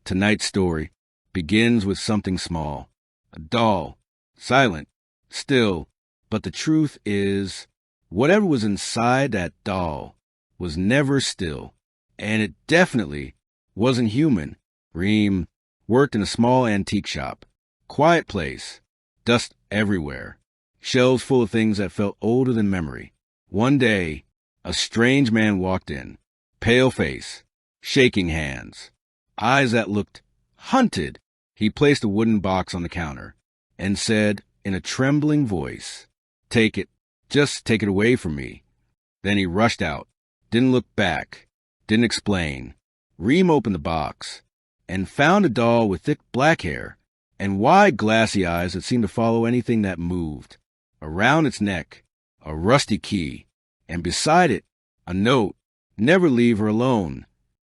Tonight's story begins with something small. A doll. Silent. Still. But the truth is, whatever was inside that doll was never still. And it definitely wasn't human. Reem worked in a small antique shop. Quiet place. Dust everywhere. Shelves full of things that felt older than memory. One day, a strange man walked in. Pale face. Shaking hands. Eyes that looked hunted. He placed a wooden box on the counter and said in a trembling voice, "Take it. Just take it away from me." Then he rushed out. Didn't look back. Didn't explain. Reem opened the box and found a doll with thick black hair and wide glassy eyes that seemed to follow anything that moved. Around its neck, a rusty key, and beside it, a note, "Never leave her alone."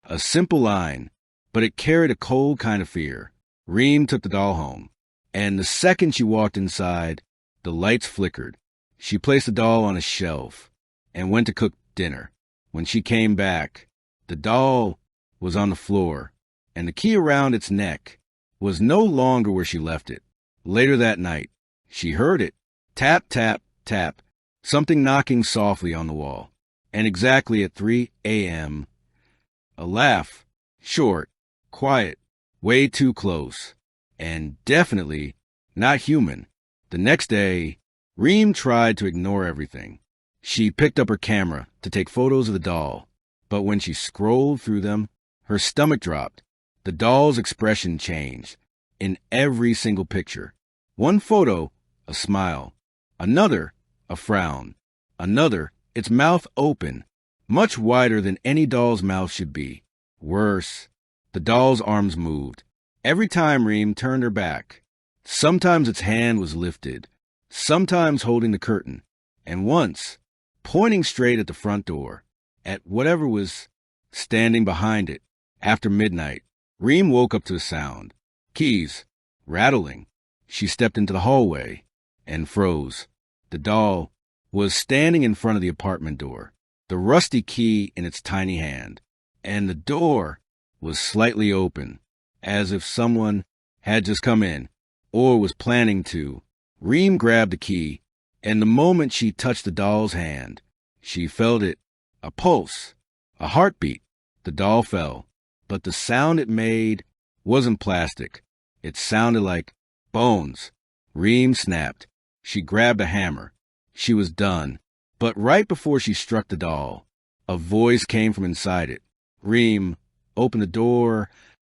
A simple line, but it carried a cold kind of fear. Reem took the doll home, and the second she walked inside, the lights flickered. She placed the doll on a shelf and went to cook dinner. When she came back, the doll was on the floor, and the key around its neck was no longer where she left it. Later that night, she heard it. Tap, tap, tap. Something knocking softly on the wall. And exactly at 3 a.m., a laugh. Short, quiet, way too close, and definitely not human. The next day, Reem tried to ignore everything. She picked up her camera to take photos of the doll, but when she scrolled through them, her stomach dropped. The doll's expression changed in every single picture. One photo, a smile. Another, a frown. Another, its mouth open, much wider than any doll's mouth should be. Worse, the doll's arms moved. Every time Reem turned her back, sometimes its hand was lifted, sometimes holding the curtain, and once pointing straight at the front door, at whatever was standing behind it. After midnight, Reem woke up to the sound. Keys, rattling. She stepped into the hallway and froze. The doll was standing in front of the apartment door, the rusty key in its tiny hand, and the door was slightly open, as if someone had just come in, or was planning to. Reem grabbed the key, and the moment she touched the doll's hand, she felt it, a pulse, a heartbeat. The doll fell, but the sound it made wasn't plastic. It sounded like bones. Reem snapped. She grabbed a hammer. She was done. But right before she struck the doll, a voice came from inside it. Reem opened the door.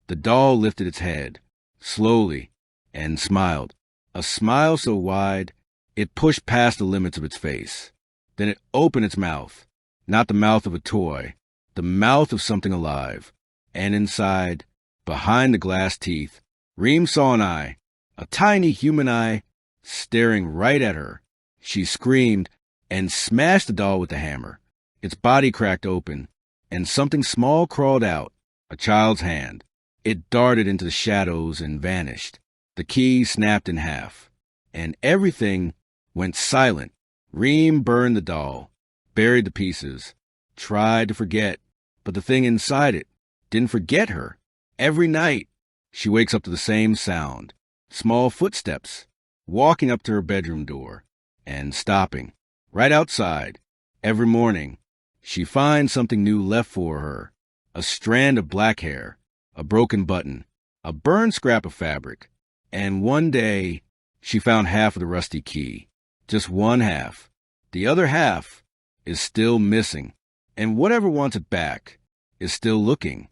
The doll lifted its head, slowly, and smiled. A smile so wide, it pushed past the limits of its face. Then it opened its mouth. Not the mouth of a toy, the mouth of something alive. And inside, behind the glass teeth, Reem saw an eye, a tiny human eye, staring right at her. She screamed and smashed the doll with the hammer. Its body cracked open, and something small crawled out, a child's hand. It darted into the shadows and vanished. The key snapped in half, and everything went silent. Reem burned the doll, buried the pieces, tried to forget, but the thing inside it didn't forget her. Every night, she wakes up to the same sound, small footsteps, walking up to her bedroom door and stopping right outside. Every morning, she finds something new left for her, a strand of black hair, a broken button, a burned scrap of fabric, and one day she found half of the rusty key, just one half. The other half is still missing, and whatever wants it back is still looking.